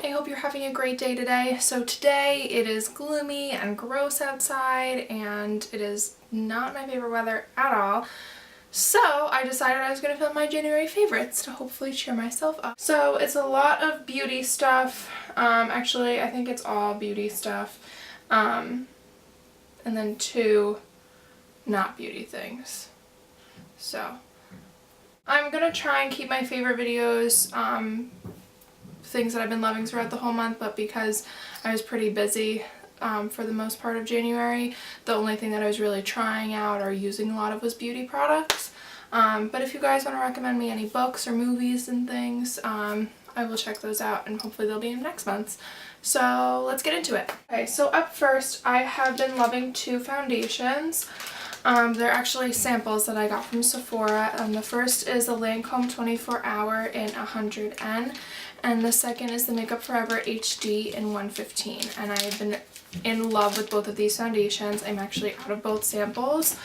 I hope you're having a great day today. So today it is gloomy and gross outside and it is not my favorite weather at all. So I decided I was going to film my January favorites to hopefully cheer myself up. So it's a lot of beauty stuff. Actually I think it's all beauty stuff. And then 2 not beauty things. So I'm going to try and keep my favorite videos things that I've been loving throughout the whole month, but because I was pretty busy for the most part of January, the only thing that I was really trying out or using a lot of was beauty products. But if you guys want to recommend me any books or movies and things, I will check those out and hopefully they'll be in next month's. So let's get into it. Okay, so up first I have been loving 2 foundations. They're actually samples that I got from Sephora. The first is the Lancome 24 Hour in 100N, and the second is the Makeup Forever HD in 115. And I've been in love with both of these foundations. I'm actually out of both samples,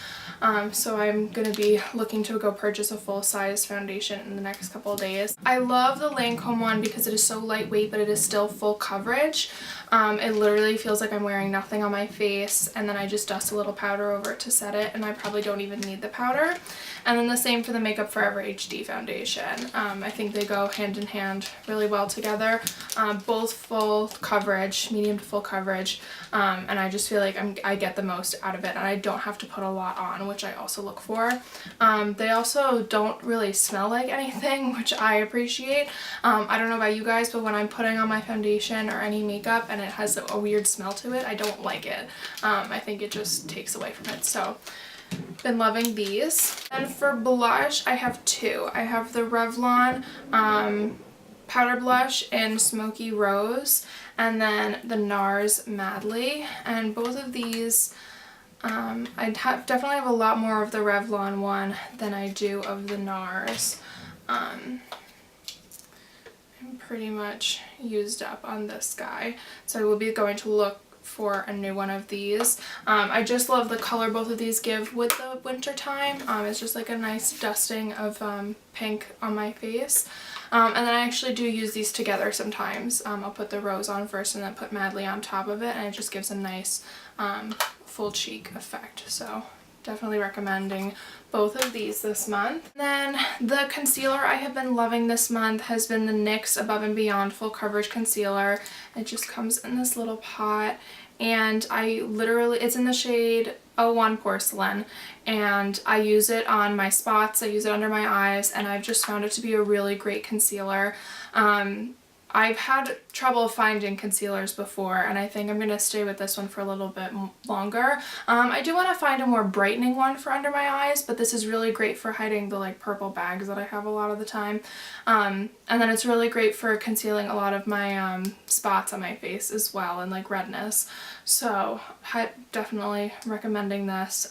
so I'm going to be looking to go purchase a full-size foundation in the next couple of days. I love the Lancome one because it is so lightweight, but it is still full coverage. It literally feels like I'm wearing nothing on my face, and then I just dust a little powder over it to set it, and I probably don't even need the powder. And then the same for the Makeup Forever HD foundation. I think they go hand in hand really well together. Both full coverage, medium to full coverage, and I just feel like I get the most out of it, and I don't have to put a lot on, which I also look for. They also don't really smell like anything, which I appreciate. I don't know about you guys, but when I'm putting on my foundation or any makeup and it has a weird smell to it, I don't like it. I think it just takes away from it. So been loving these. And for blush, I have 2. I have the Revlon powder blush in Smoky Rose, and then the NARS Madly. And both of these, I definitely have a lot more of the Revlon one than I do of the NARS. I'm pretty much used up on this guy, so I will be going to look for a new one of these. I just love the color both of these give with the winter time. It's just like a nice dusting of pink on my face. And then I actually do use these together sometimes. I'll put the rose on first and then put Madly on top of it, and it just gives a nice full cheek effect. So definitely recommending both of these this month. Then the concealer I have been loving this month has been the NYX Above and Beyond Full Coverage Concealer. It just comes in this little pot, and it's in the shade 01 Porcelain, and I use it on my spots, I use it under my eyes, and I've just found it to be a really great concealer. I've had trouble finding concealers before, and I think I'm going to stay with this one for a little bit longer. I do want to find a more brightening one for under my eyes, but this is really great for hiding the like purple bags that I have a lot of the time. And then it's really great for concealing a lot of my spots on my face as well, and like redness. So definitely recommending this.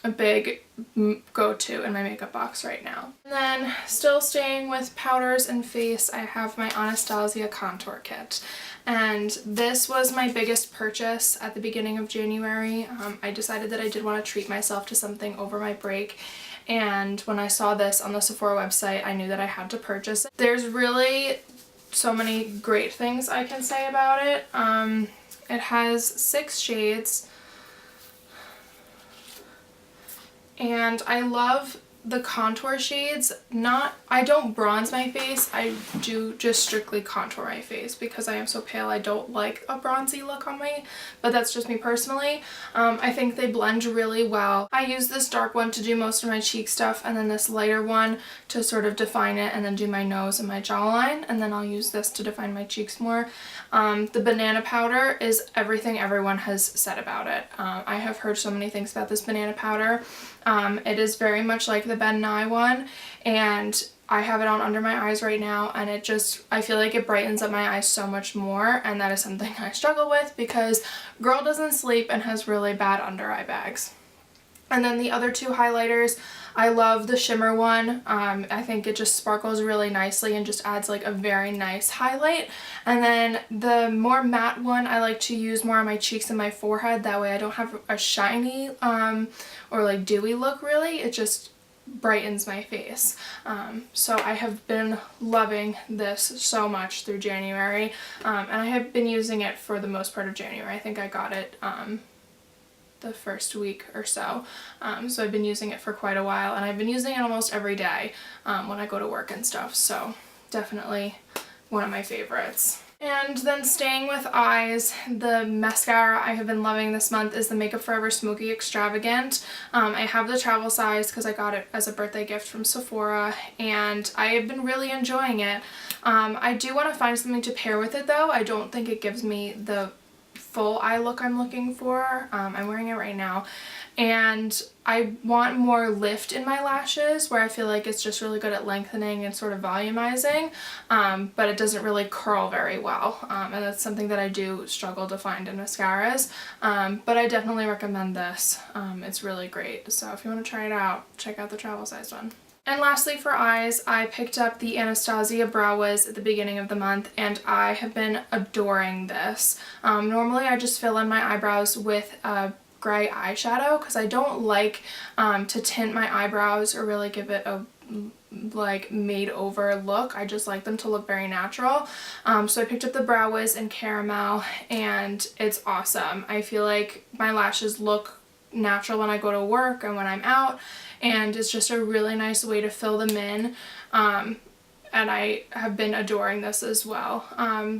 A big go-to in my makeup box right now. And then still staying with powders and face, I have my Anastasia contour kit, and this was my biggest purchase at the beginning of January. I decided that I did want to treat myself to something over my break, and when I saw this on the Sephora website, I knew that I had to purchase it. There's really so many great things I can say about it. It has 6 shades. And I love the contour shades. I don't bronze my face, I do just strictly contour my face because I am so pale. I don't like a bronzy look on me, but that's just me personally. I think they blend really well. I use this dark one to do most of my cheek stuff, and then this lighter one to sort of define it and then do my nose and my jawline, and then I'll use this to define my cheeks more. The banana powder is everything everyone has said about it. I have heard so many things about this banana powder. It is very much like the Ben Nye one, and I have it on under my eyes right now, and I feel like it brightens up my eyes so much more, and that is something I struggle with because girl doesn't sleep and has really bad under eye bags. And then the other 2 highlighters, I love the shimmer one. I think it just sparkles really nicely and just adds like a very nice highlight. And then the more matte one I like to use more on my cheeks and my forehead. That way I don't have a shiny or like dewy look really. It just brightens my face. So I have been loving this so much through January, and I have been using it for the most part of January. I think I got it the first week or so. So I've been using it for quite a while, and I've been using it almost every day when I go to work and stuff. So definitely one of my favorites. And then staying with eyes, the mascara I have been loving this month is the Makeup Forever Smoky Extravagant. I have the travel size because I got it as a birthday gift from Sephora, and I have been really enjoying it. I do want to find something to pair with it though. I don't think it gives me the full eye look I'm looking for. I'm wearing it right now, and I want more lift in my lashes, where I feel like it's just really good at lengthening and sort of volumizing, but it doesn't really curl very well, and that's something that I do struggle to find in mascaras, but I definitely recommend this. It's really great, so if you want to try it out, check out the travel size one. And lastly for eyes, I picked up the Anastasia Brow Wiz at the beginning of the month, and I have been adoring this. Normally I just fill in my eyebrows with a gray eyeshadow because I don't like to tint my eyebrows or really give it a like made over look. I just like them to look very natural. So I picked up the Brow Wiz in Caramel, and it's awesome. I feel like my lashes look natural when I go to work and when I'm out, and it's just a really nice way to fill them in, and I have been adoring this as well.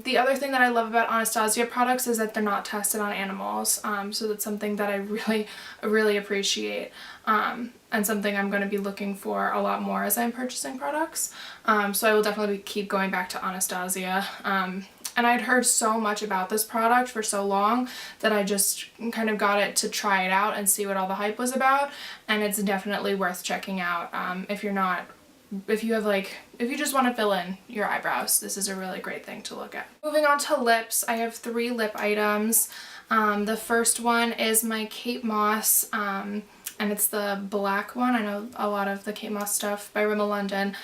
The other thing that I love about Anastasia products is that they're not tested on animals, so that's something that I really appreciate, and something I'm going to be looking for a lot more as I'm purchasing products. So I will definitely keep going back to Anastasia. And I'd heard so much about this product for so long that I just kind of got it to try it out and see what all the hype was about, and it's definitely worth checking out. If you just want to fill in your eyebrows, this is a really great thing to look at. Moving on to lips, I have 3 lip items. The first one is my Kate Moss, and it's the black one. I know a lot of the Kate Moss stuff by Rimmel London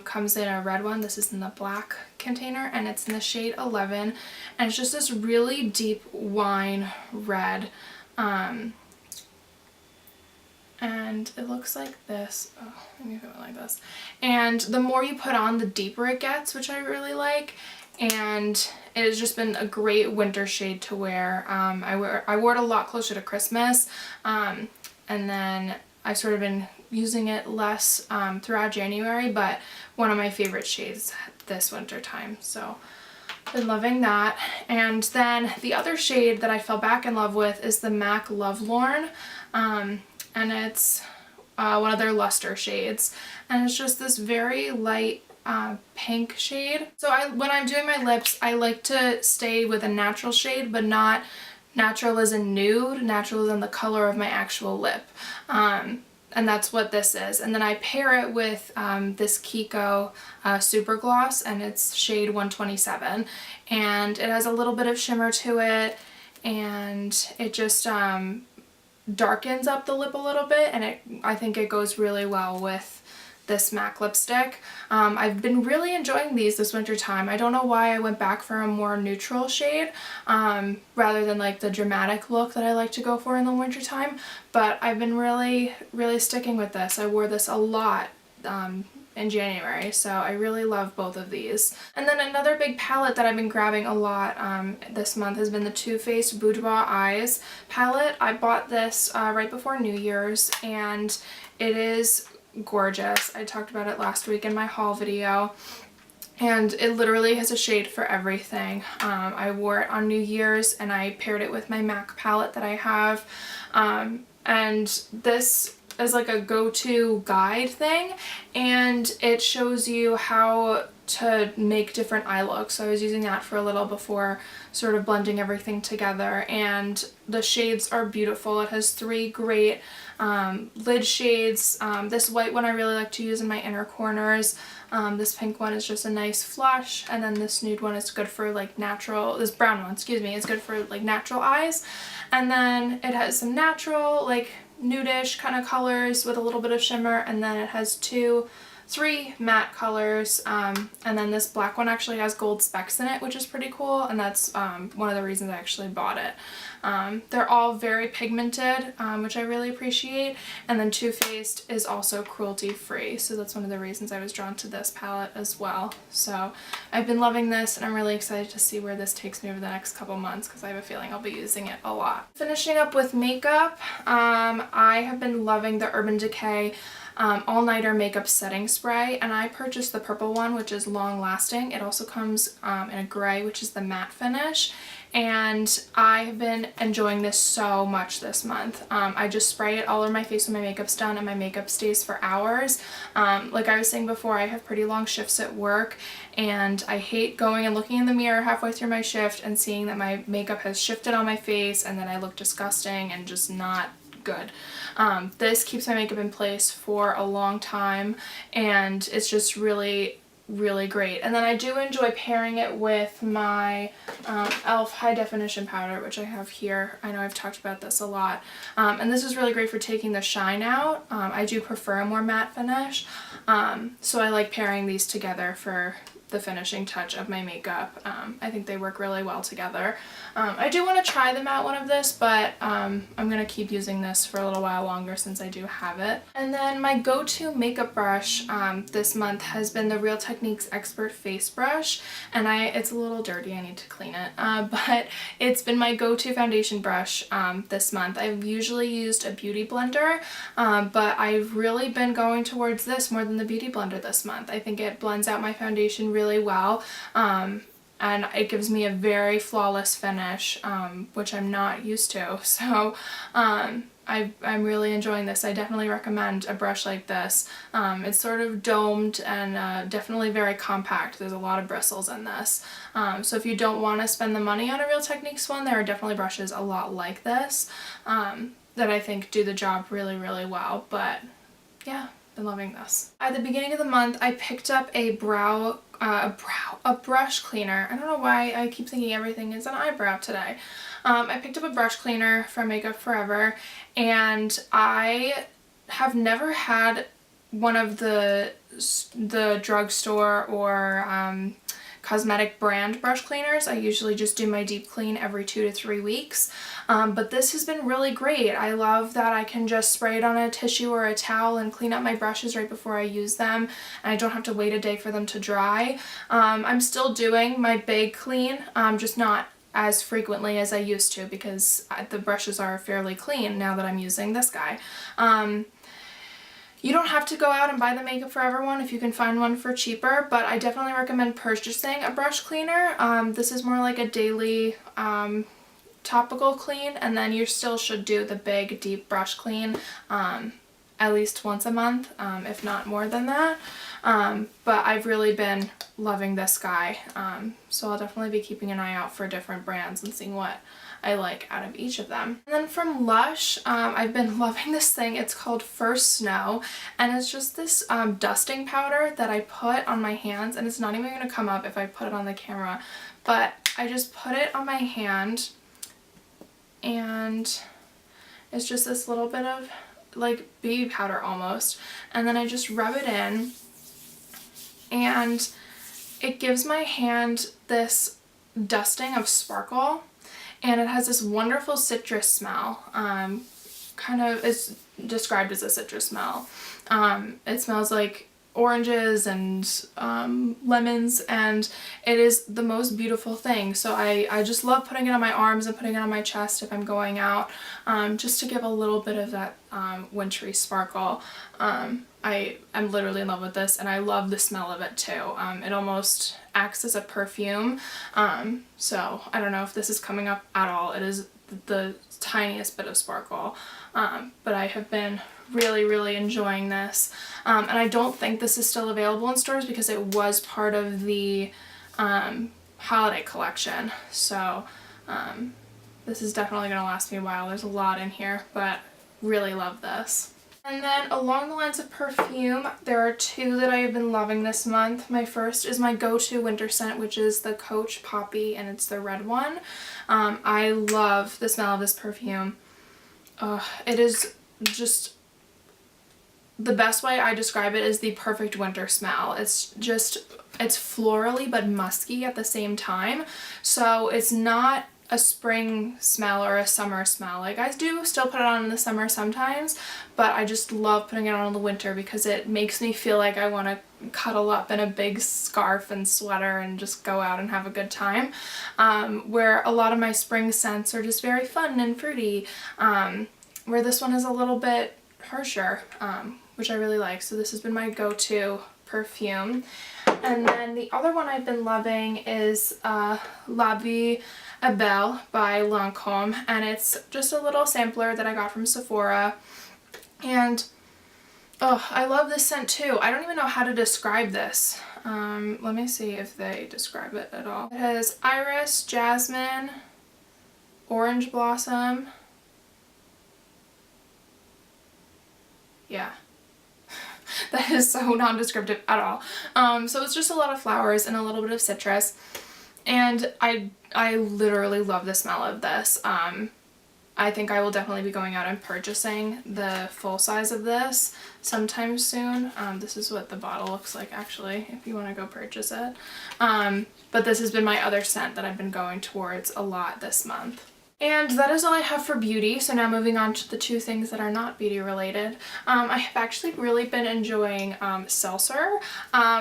comes in a red one. This is in the black container, and it's in the shade 11, and it's just this really deep wine red, and it looks like this. Oh, let me put it like this. And the more you put on, the deeper it gets, which I really like, and it has just been a great winter shade to wear. I wore it a lot closer to Christmas, and then I sort of been using it less throughout January, but one of my favorite shades this winter time, so been loving that. And then the other shade that I fell back in love with is the MAC Lovelorn, and it's one of their luster shades, and it's just this very light pink shade. So when I'm doing my lips, I like to stay with a natural shade, but not natural as in nude, natural as in the color of my actual lip. And that's what this is. And then I pair it with this Kiko Super Gloss, and it's shade 127. And it has a little bit of shimmer to it, and it just darkens up the lip a little bit, and I think it goes really well with this MAC lipstick. I've been really enjoying these this winter time. I don't know why I went back for a more neutral shade rather than like the dramatic look that I like to go for in the winter time, but I've been really sticking with this. I wore this a lot in January, so I really love both of these. And then another big palette that I've been grabbing a lot this month has been the Too Faced Boudoir Eyes palette. I bought this right before New Year's, and it is gorgeous. I talked about it last week in my haul video, and it literally has a shade for everything. I wore it on New Year's, and I paired it with my MAC palette that I have, and this is like a go-to guide thing, and it shows you how to make different eye looks. So I was using that for a little before sort of blending everything together, and the shades are beautiful. It has 3 great lid shades. This white one I really like to use in my inner corners. This pink one is just a nice flush, and then this nude one is good for like natural, this brown one, excuse me, is good for like natural eyes. And then it has some natural like nudish kind of colors with a little bit of shimmer, and then it has 2 3 matte colors, and then this black one actually has gold specks in it, which is pretty cool, and that's one of the reasons I actually bought it. They're all very pigmented, which I really appreciate, and then Too Faced is also cruelty free, so that's one of the reasons I was drawn to this palette as well. So I've been loving this, and I'm really excited to see where this takes me over the next couple months because I have a feeling I'll be using it a lot. Finishing up with makeup, I have been loving the Urban Decay all-nighter makeup setting spray, and I purchased the purple one, which is long lasting. It also comes in a gray, which is the matte finish, and I have been enjoying this so much this month. I just spray it all over my face when my makeup's done, and my makeup stays for hours. Like I was saying before, I have pretty long shifts at work, and I hate going and looking in the mirror halfway through my shift and seeing that my makeup has shifted on my face and that I look disgusting and just not good. This keeps my makeup in place for a long time, and it's just really great. And then I do enjoy pairing it with my e.l.f. high definition powder, which I have here. I know I've talked about this a lot, and this is really great for taking the shine out. I do prefer a more matte finish, so I like pairing these together for the finishing touch of my makeup. I think they work really well together. I do want to try the matte one of this, but I'm going to keep using this for a little while longer since I do have it. And then my go-to makeup brush this month has been the Real Techniques Expert Face Brush, and it's a little dirty, I need to clean it, but it's been my go-to foundation brush this month. I've usually used a beauty blender, but I've really been going towards this more than the beauty blender this month. I think it blends out my foundation really well, and it gives me a very flawless finish, which I'm not used to. So I'm really enjoying this. I definitely recommend a brush like this. It's sort of domed and definitely very compact. There's a lot of bristles in this. So if you don't want to spend the money on a Real Techniques one, there are definitely brushes a lot like this that I think do the job really well. But yeah, been loving this. At the beginning of the month, I picked up a brush cleaner. I don't know why I keep thinking everything is an eyebrow today. I picked up a brush cleaner from Makeup Forever, and I have never had one of the drugstore or cosmetic brand brush cleaners. I usually just do my deep clean every 2 to 3 weeks, but this has been really great. I love that I can just spray it on a tissue or a towel and clean up my brushes right before I use them, and I don't have to wait a day for them to dry. I'm still doing my big clean, just not as frequently as I used to because the brushes are fairly clean now that I'm using this guy. You don't have to go out and buy the Makeup Forever one if you can find one for cheaper, but I definitely recommend purchasing a brush cleaner. This is more like a daily topical clean, and then you still should do the big deep brush clean at least once a month, if not more than that. But I've really been loving this guy, so I'll definitely be keeping an eye out for different brands and seeing what I like out of each of them. And then from Lush, I've been loving this thing. It's called First Snow, and it's just this dusting powder that I put on my hands, and it's not even going to come up if I put it on the camera, but I just put it on my hand, and it's just this little bit of like baby powder almost, and then I just rub it in, and it gives my hand this dusting of sparkle, and it has this wonderful citrus smell. Kind of is described as a citrus smell. It smells like oranges and lemons, and it is the most beautiful thing. So I just love putting it on my arms and putting it on my chest if I'm going out, just to give a little bit of that wintry sparkle. I'm literally in love with this, and I love the smell of it too. It almost acts as a perfume, so I don't know if this is coming up at all. It is the tiniest bit of sparkle, but I have been really enjoying this, and I don't think this is still available in stores because it was part of the holiday collection, so this is definitely going to last me a while. There's a lot in here, but really love this. And then along the lines of perfume, there are 2 that I have been loving this month. My first is my go-to winter scent, which is the Coach Poppy, and it's the red one. I love the smell of this perfume. It is just the best way I describe it is the perfect winter smell. It's florally but musky at the same time. So it's not a spring smell or a summer smell. Like, I do still put it on in the summer sometimes, but I just love putting it on in the winter because it makes me feel like I want to cuddle up in a big scarf and sweater and just go out and have a good time. Where a lot of my spring scents are just very fun and fruity, where this one is a little bit harsher, which I really like. So this has been my go-to perfume. And then the other one I've been loving is La Vie est Belle by Lancome, and it's just a little sampler that I got from Sephora. And oh, I love this scent too. I don't even know how to describe this. Let me see if they describe it at all. It has iris, jasmine, orange blossom. Yeah. That is so non-descriptive at all. So it's just a lot of flowers and a little bit of citrus. And I literally love the smell of this. I think I will definitely be going out and purchasing the full size of this sometime soon. This is what the bottle looks like, actually, if you want to go purchase it. But this has been my other scent that I've been going towards a lot this month. And that is all I have for beauty. So now moving on to the two things that are not beauty related. I have actually really been enjoying Seltzer.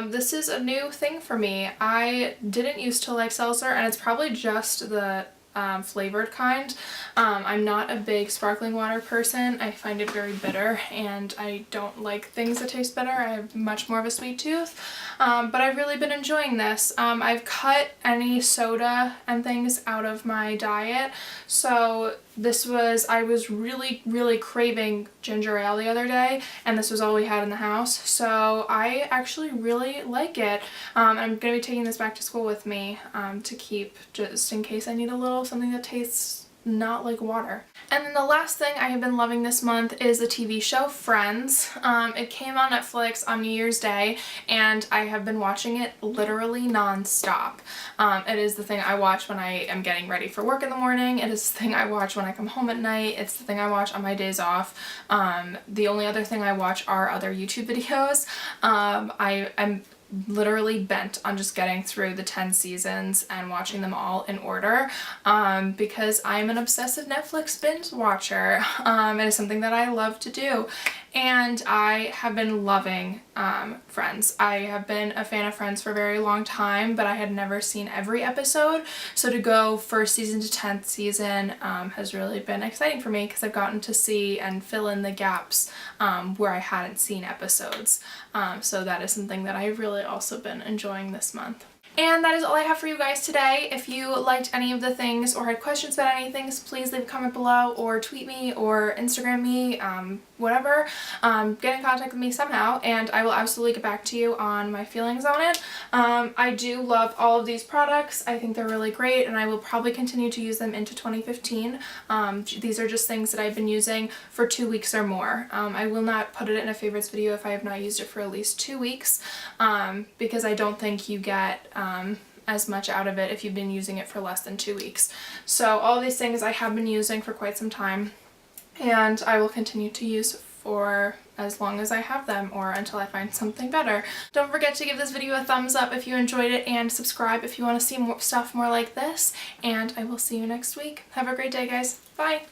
This is a new thing for me. I didn't used to like Seltzer, and it's probably just the flavored kind. I'm not a big sparkling water person. I find it very bitter, and I don't like things that taste bitter. I have much more of a sweet tooth. But I've really been enjoying this. I've cut any soda and things out of my diet. So I was really craving ginger ale the other day, and this was all we had in the house. So I actually really like it. I'm going to be taking this back to school with me to keep, just in case I need a little something that tastes not like water. And then the last thing I have been loving this month is the TV show Friends. It came on Netflix on New Year's Day, and I have been watching it literally non-stop. It is the thing I watch when I am getting ready for work in the morning. It is the thing I watch when I come home at night. It's the thing I watch on my days off. The only other thing I watch are other YouTube videos. I'm literally bent on just getting through the 10 seasons and watching them all in order, because I'm an obsessive Netflix binge watcher. It is something that I love to do, and I have been loving Friends. I have been a fan of Friends for a very long time, but I had never seen every episode, so to go first season to 10th season has really been exciting for me, because I've gotten to see and fill in the gaps where I hadn't seen episodes. So that is something that I've really also been enjoying this month. And that is all I have for you guys today. If you liked any of the things or had questions about any things, please leave a comment below or tweet me or Instagram me, whatever. Get in contact with me somehow, and I will absolutely get back to you on my feelings on it. I do love all of these products. I think they're really great, and I will probably continue to use them into 2015. These are just things that I've been using for 2 weeks or more. I will not put it in a favorites video if I have not used it for at least 2 weeks, because I don't think you get as much out of it if you've been using it for less than 2 weeks. So all of these things I have been using for quite some time, and I will continue to use for as long as I have them, or until I find something better. Don't forget to give this video a thumbs up if you enjoyed it, and subscribe if you want to see more stuff more like this, and I will see you next week. Have a great day, guys. Bye!